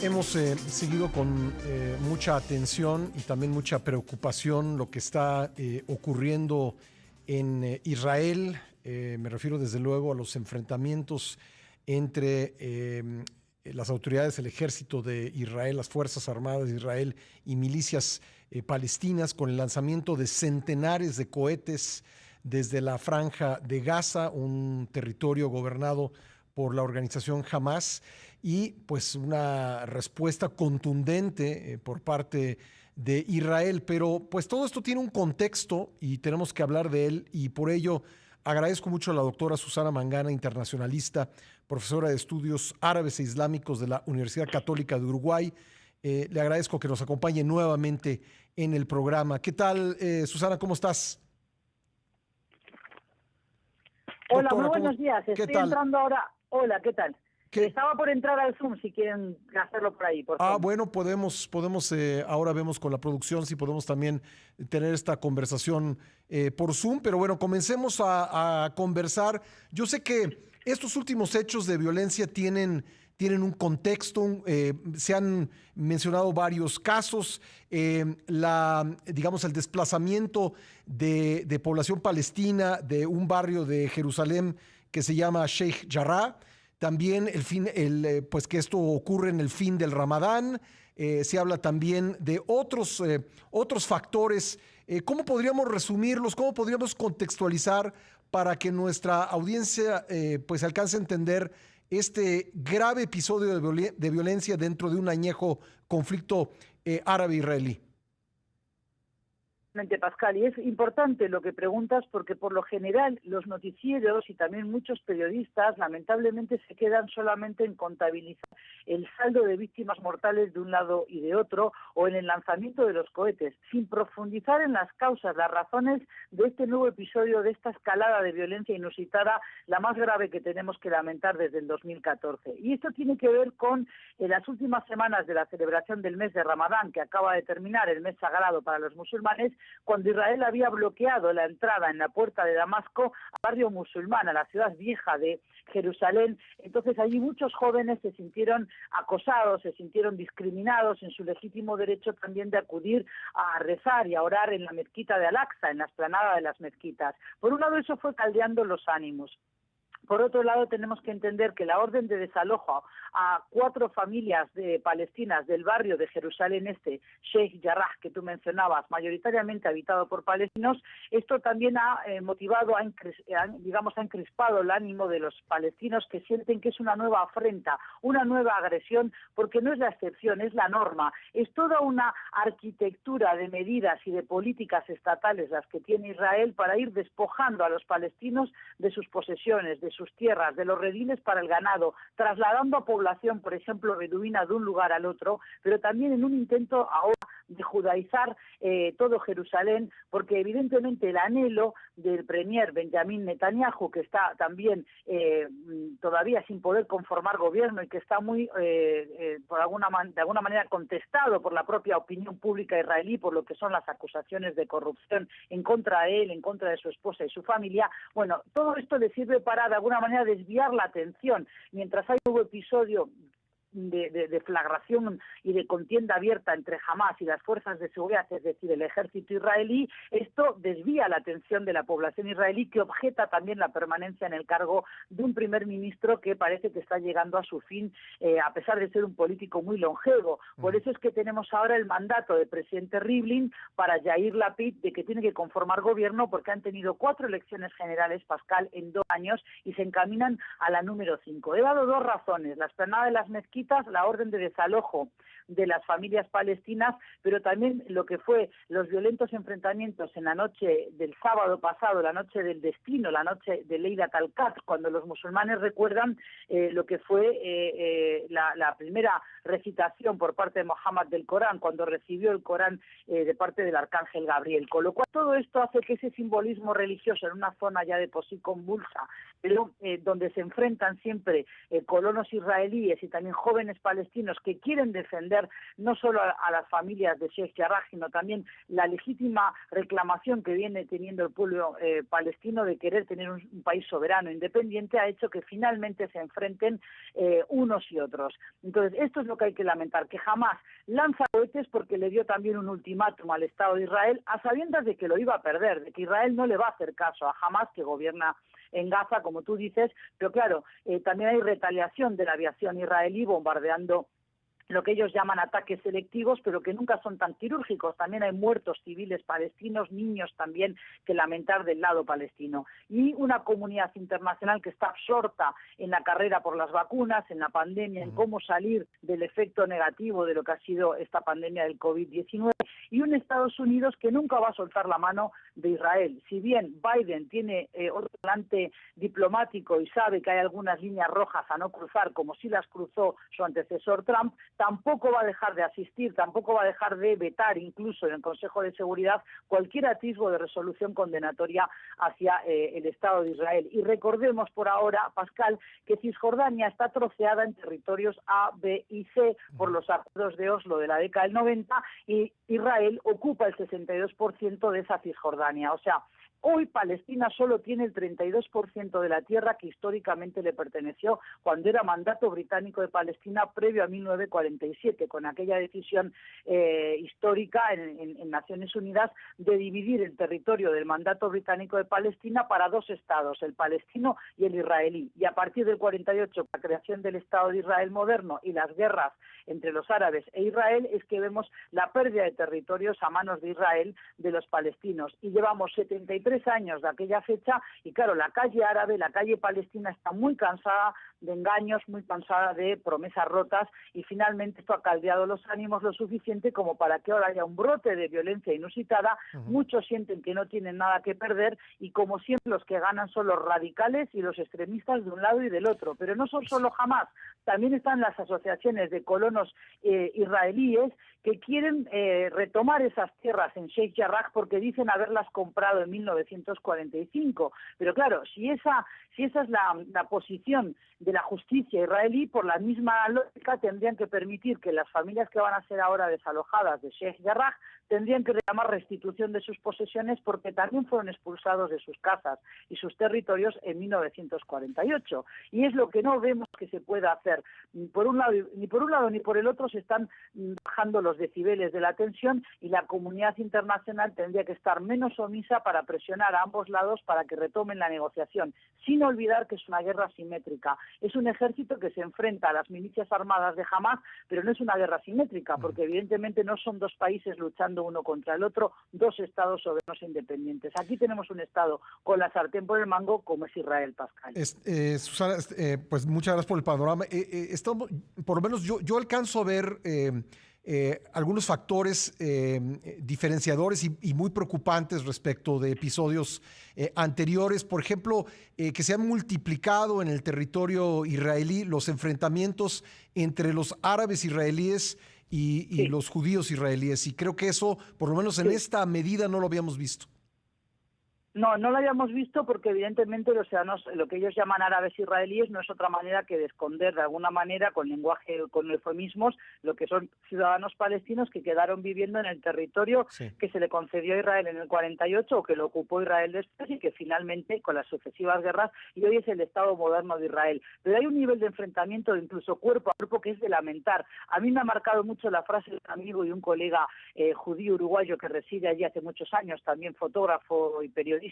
Hemos seguido con mucha atención y también mucha preocupación lo que está ocurriendo en Israel. Me refiero desde luego a los enfrentamientos entre las autoridades, el ejército de Israel, las Fuerzas Armadas de Israel y milicias palestinas, con el lanzamiento de centenares de cohetes desde la Franja de Gaza, un territorio gobernado por la organización Hamas, y pues una respuesta contundente por parte de Israel. Pero pues todo esto tiene un contexto y tenemos que hablar de él, y por ello agradezco mucho a la doctora Susana Mangana, internacionalista, profesora de estudios árabes e islámicos de la Universidad Católica de Uruguay. Le agradezco que nos acompañe nuevamente en el programa. ¿Qué tal, Susana? ¿Cómo estás? Hola, Doctora, muy buenos días. ¿qué Estoy tal? entrando ahora. Hola, ¿qué tal? ¿Qué? Estaba por entrar al Zoom, si quieren hacerlo por ahí, por Zoom. Bueno, podemos ahora vemos con la producción si podemos también tener esta conversación por Zoom, pero bueno, comencemos a conversar. Yo sé que estos últimos hechos de violencia tienen un contexto, se han mencionado varios casos, digamos, el desplazamiento de población palestina de un barrio de Jerusalén que se llama Sheikh Jarrah. También pues que esto ocurre en el fin del Ramadán. Se habla también de otros factores. ¿Cómo podríamos resumirlos? ¿Cómo podríamos contextualizar para que nuestra audiencia pues alcance a entender este grave episodio de violencia dentro de un añejo conflicto árabe-israelí? Pascal, y es importante lo que preguntas porque por lo general los noticieros y también muchos periodistas lamentablemente se quedan solamente en contabilizar el saldo de víctimas mortales de un lado y de otro o en el lanzamiento de los cohetes, sin profundizar en las causas, las razones de este nuevo episodio, de esta escalada de violencia inusitada, la más grave que tenemos que lamentar desde el 2014. Y esto tiene que ver con las últimas semanas de la celebración del mes de Ramadán, que acaba de terminar, el mes sagrado para los musulmanes, cuando Israel había bloqueado la entrada en la puerta de Damasco al barrio musulmán, a la ciudad vieja de Jerusalén. Entonces allí muchos jóvenes se sintieron acosados, se sintieron discriminados en su legítimo derecho también de acudir a rezar y a orar en la mezquita de Al-Aqsa, en la explanada de las mezquitas. Por un lado eso fue caldeando los ánimos. Por otro lado, tenemos que entender que la orden de desalojo a 4 familias palestinas del barrio de Jerusalén Este, Sheikh Jarrah, que tú mencionabas, mayoritariamente habitado por palestinos, esto también ha motivado, ha encrispado el ánimo de los palestinos, que sienten que es una nueva afrenta, una nueva agresión, porque no es la excepción, es la norma. Es toda una arquitectura de medidas y de políticas estatales las que tiene Israel para ir despojando a los palestinos de sus posesiones, de sus tierras, de los rediles para el ganado, trasladando a población, por ejemplo, beduina de un lugar al otro, pero también en un intento ahora de judaizar todo Jerusalén, porque evidentemente el anhelo del premier Benjamín Netanyahu, que está también todavía sin poder conformar gobierno y que está muy, de alguna manera contestado por la propia opinión pública israelí, por lo que son las acusaciones de corrupción en contra de él, en contra de su esposa y su familia. Bueno, todo esto le sirve para de alguna manera desviar la atención. Mientras hay un nuevo episodio de flagración y de contienda abierta entre Hamas y las fuerzas de seguridad, es decir, el ejército israelí, esto desvía la atención de la población israelí, que objeta también la permanencia en el cargo de un primer ministro que parece que está llegando a su fin, a pesar de ser un político muy longevo. Por eso es que tenemos ahora el mandato del presidente Rivlin para Yair Lapid de que tiene que conformar gobierno, porque han tenido 4 elecciones generales, Pascal, en 2 años, y se encaminan a la número 5. He dado 2 razones: la explanada de las mezquitas, la orden de desalojo de las familias palestinas, pero también lo que fue los violentos enfrentamientos en la noche del sábado pasado, la noche del destino, la noche de Leila Talcat, cuando los musulmanes recuerdan lo que fue la primera recitación por parte de Mohammed del Corán, cuando recibió el Corán de parte del arcángel Gabriel. Con lo cual todo esto hace que ese simbolismo religioso en una zona ya de por sí convulsa, pero donde se enfrentan siempre colonos israelíes y también jóvenes jóvenes palestinos que quieren defender no solo a las familias de Sheikh Jarrah, sino también la legítima reclamación que viene teniendo el pueblo palestino de querer tener un país soberano, independiente, ha hecho que finalmente se enfrenten unos y otros. Entonces, esto es lo que hay que lamentar, que Hamás lanza cohetes porque le dio también un ultimátum al Estado de Israel, a sabiendas de que lo iba a perder, de que Israel no le va a hacer caso a Hamás, que gobierna en Gaza, como tú dices, pero claro, también hay retaliación de la aviación israelí bombardeando lo que ellos llaman ataques selectivos, pero que nunca son tan quirúrgicos. También hay muertos civiles palestinos, niños también, que lamentar del lado palestino. Y una comunidad internacional que está absorta en la carrera por las vacunas, en la pandemia, en cómo salir del efecto negativo de lo que ha sido esta pandemia del COVID-19, y un Estados Unidos que nunca va a soltar la mano de Israel. Si bien Biden tiene otro talante diplomático y sabe que hay algunas líneas rojas a no cruzar, como sí las cruzó su antecesor Trump, tampoco va a dejar de asistir, tampoco va a dejar de vetar, incluso en el Consejo de Seguridad, cualquier atisbo de resolución condenatoria hacia el Estado de Israel. Y recordemos por ahora, Pascal, que Cisjordania está troceada en territorios A, B y C por los acuerdos de Oslo de la década del 90, y Israel ocupa el 62% de esa Cisjordania. O sea, hoy Palestina solo tiene el 32% de la tierra que históricamente le perteneció cuando era mandato británico de Palestina previo a 1947, con aquella decisión histórica en Naciones Unidas de dividir el territorio del mandato británico de Palestina para dos estados, el palestino y el israelí. Y a partir del 48, la creación del Estado de Israel moderno y las guerras entre los árabes e Israel, es que vemos la pérdida de territorios a manos de Israel de los palestinos. Y llevamos 73 años de aquella fecha y claro, la calle árabe, la calle palestina está muy cansada de engaños, muy cansada de promesas rotas, y finalmente esto ha caldeado los ánimos lo suficiente como para que ahora haya un brote de violencia inusitada. Muchos sienten que no tienen nada que perder y como siempre los que ganan son los radicales y los extremistas de un lado y del otro, pero no son solo Hamás, también están las asociaciones de colonos israelíes que quieren retomar esas tierras en Sheikh Jarrah porque dicen haberlas comprado en 1945. Pero claro, si esa es la posición de la justicia israelí, por la misma lógica tendrían que permitir que las familias que van a ser ahora desalojadas de Sheikh Jarrah tendrían que reclamar restitución de sus posesiones porque también fueron expulsados de sus casas y sus territorios en 1948. Y es lo que no vemos que se pueda hacer. Ni por un lado ni por el otro se están bajando los decibeles de la tensión y la comunidad internacional tendría que estar menos omisa para presionar a ambos lados para que retomen la negociación, sin olvidar que es una guerra asimétrica. Es un ejército que se enfrenta a las milicias armadas de Hamás, pero no es una guerra asimétrica, porque evidentemente no son dos países luchando uno contra el otro, dos estados soberanos independientes. Aquí tenemos un estado con la sartén por el mango como es Israel, Pascal. Susana, pues muchas gracias por el panorama. Por lo menos yo alcanzo a ver algunos factores diferenciadores y muy preocupantes respecto de episodios anteriores. Por ejemplo, que se han multiplicado en el territorio israelí los enfrentamientos entre los árabes israelíes y los judíos israelíes. Y creo que eso, por lo menos en esta medida, no lo habíamos visto. No lo habíamos visto porque evidentemente los ciudadanos, lo que ellos llaman árabes israelíes, no es otra manera que de esconder de alguna manera con lenguaje, con eufemismos, lo que son ciudadanos palestinos que quedaron viviendo en el territorio que se le concedió a Israel en el 48 o que lo ocupó Israel después y que finalmente con las sucesivas guerras y hoy es el Estado moderno de Israel. Pero hay un nivel de enfrentamiento incluso cuerpo a cuerpo que es de lamentar. A mí me ha marcado mucho la frase de un amigo y un colega judío uruguayo que reside allí hace muchos años, también fotógrafo y periodista,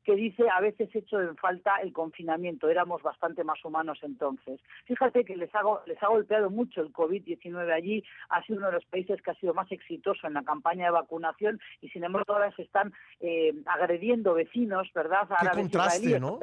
que dice: a veces echo en falta el confinamiento, éramos bastante más humanos entonces. Fíjate que les ha golpeado mucho el COVID-19 allí, ha sido uno de los países que ha sido más exitoso en la campaña de vacunación y sin embargo ahora se están agrediendo vecinos, ¿verdad? Qué contraste, ¿no?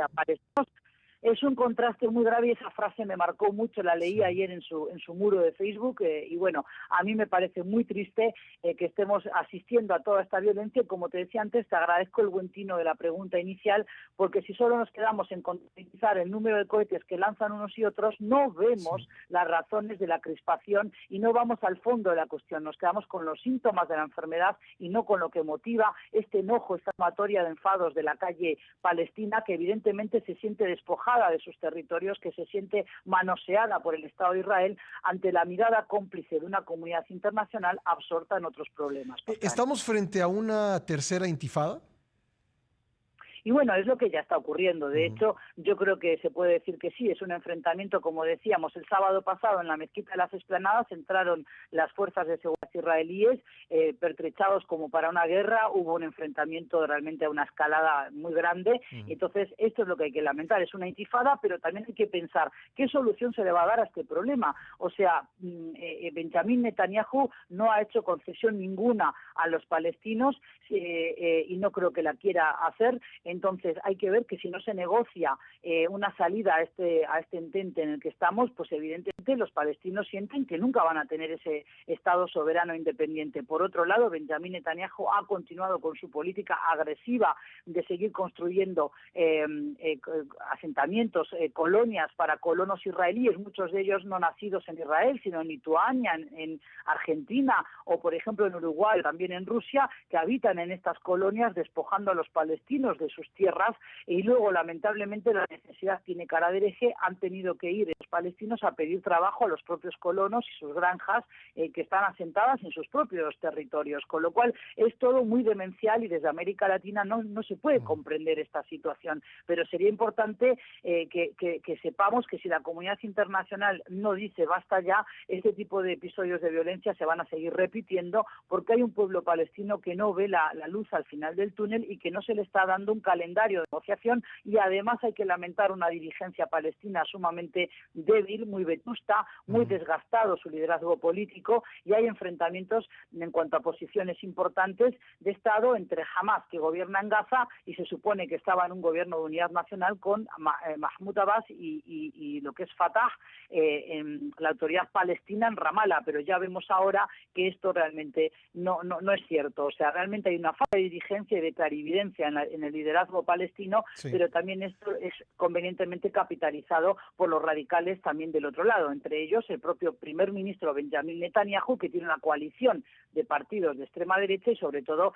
Es un contraste muy grave y esa frase me marcó mucho, la leí ayer en su muro de Facebook y bueno, a mí me parece muy triste que estemos asistiendo a toda esta violencia y como te decía antes, te agradezco el buen tino de la pregunta inicial porque si solo nos quedamos en contabilizar el número de cohetes que lanzan unos y otros, no vemos las razones de la crispación y no vamos al fondo de la cuestión, nos quedamos con los síntomas de la enfermedad y no con lo que motiva este enojo, esta sumatoria de enfados de la calle palestina que evidentemente se siente despojada despojada de sus territorios, que se siente manoseada por el Estado de Israel ante la mirada cómplice de una comunidad internacional absorta en otros problemas. ¿Estamos frente a una tercera intifada? Y bueno, es lo que ya está ocurriendo. De hecho, yo creo que se puede decir que sí, es un enfrentamiento, como decíamos, el sábado pasado en la mezquita de las Esplanadas entraron las fuerzas de seguridad israelíes pertrechados como para una guerra, hubo un enfrentamiento realmente a una escalada muy grande, y entonces esto es lo que hay que lamentar, es una intifada, pero también hay que pensar qué solución se le va a dar a este problema. O sea, Benjamín Netanyahu no ha hecho concesión ninguna a los palestinos y no creo que la quiera hacer. Entonces hay que ver que si no se negocia una salida a este entente en el que estamos, pues evidentemente los palestinos sienten que nunca van a tener ese Estado soberano e independiente. Por otro lado, Benjamín Netanyahu ha continuado con su política agresiva de seguir construyendo asentamientos, colonias para colonos israelíes, muchos de ellos no nacidos en Israel, sino en Lituania, en Argentina o, por ejemplo, en Uruguay, también en Rusia, que habitan en estas colonias despojando a los palestinos de sus tierras, y luego lamentablemente la necesidad tiene cara de hereje, han tenido que ir los palestinos a pedir trabajo a los propios colonos y sus granjas que están asentadas en sus propios territorios, con lo cual es todo muy demencial y desde América Latina no se puede comprender esta situación, pero sería importante que sepamos que si la comunidad internacional no dice basta ya, este tipo de episodios de violencia se van a seguir repitiendo porque hay un pueblo palestino que no ve la luz al final del túnel y que no se le está dando un calendario de negociación, y además hay que lamentar una dirigencia palestina sumamente débil, muy vetusta, muy desgastado su liderazgo político, y hay enfrentamientos en cuanto a posiciones importantes de Estado entre Hamas, que gobierna en Gaza y se supone que estaba en un gobierno de unidad nacional con Mahmoud Abbas y lo que es Fatah, en la autoridad palestina en Ramallah, pero ya vemos ahora que esto realmente no es cierto. O sea, realmente hay una falta de dirigencia y de clarividencia en el liderazgo palestino, sí, pero también esto es convenientemente capitalizado por los radicales también del otro lado, entre ellos el propio primer ministro Benjamín Netanyahu, que tiene una coalición de partidos de extrema derecha y sobre todo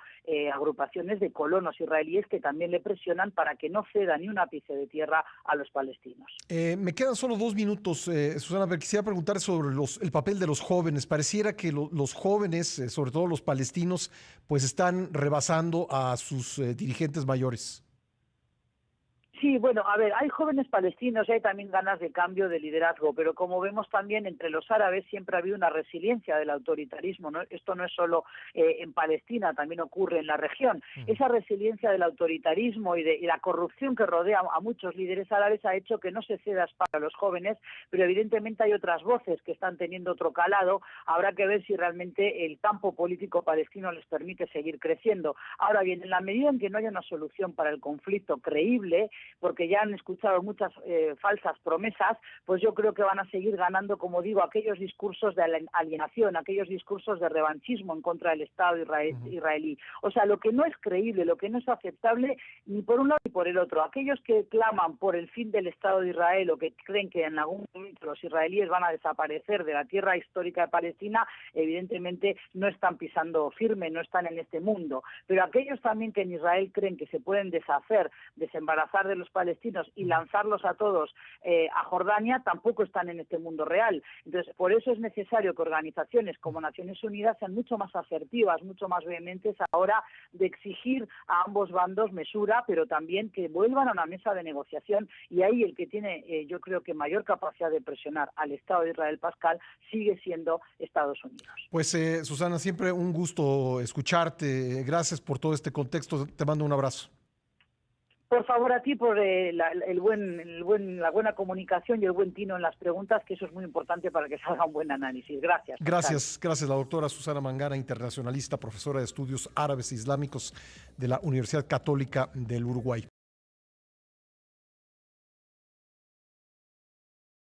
agrupaciones de colonos israelíes que también le presionan para que no ceda ni un ápice de tierra a los palestinos. Me quedan solo 2 minutos, Susana, pero quisiera preguntar sobre el papel de los jóvenes. Pareciera que los jóvenes, sobre todo los palestinos, pues están rebasando a sus dirigentes mayores. Sí, bueno, a ver, hay jóvenes palestinos y hay también ganas de cambio de liderazgo, pero como vemos también entre los árabes siempre ha habido una resiliencia del autoritarismo, ¿no? Esto no es solo en Palestina, también ocurre en la región. Esa resiliencia del autoritarismo y la corrupción que rodea a muchos líderes árabes ha hecho que no se ceda espacio a los jóvenes, pero evidentemente hay otras voces que están teniendo otro calado. Habrá que ver si realmente el campo político palestino les permite seguir creciendo. Ahora bien, en la medida en que no haya una solución para el conflicto creíble, porque ya han escuchado muchas falsas promesas, pues yo creo que van a seguir ganando, como digo, aquellos discursos de alienación, aquellos discursos de revanchismo en contra del Estado israelí. O sea, lo que no es creíble, lo que no es aceptable ni por un lado ni por el otro. Aquellos que claman por el fin del Estado de Israel o que creen que en algún momento los israelíes van a desaparecer de la tierra histórica de Palestina, evidentemente no están pisando firme, no están en este mundo. Pero aquellos también que en Israel creen que se pueden deshacer, desembarazar de los palestinos y lanzarlos a todos a Jordania, tampoco están en este mundo real. Entonces, por eso es necesario que organizaciones como Naciones Unidas sean mucho más asertivas, mucho más vehementes a la hora de exigir a ambos bandos mesura, pero también que vuelvan a una mesa de negociación, y ahí el que tiene, yo creo que mayor capacidad de presionar al Estado de Israel, Pascal, sigue siendo Estados Unidos. Pues, Susana, siempre un gusto escucharte. Gracias por todo este contexto. Te mando un abrazo. Por favor, a ti por la buena comunicación y el buen tino en las preguntas, que eso es muy importante para que salga un buen análisis. Gracias. Gracias, la doctora Susana Mangara, internacionalista, profesora de estudios árabes e islámicos de la Universidad Católica del Uruguay.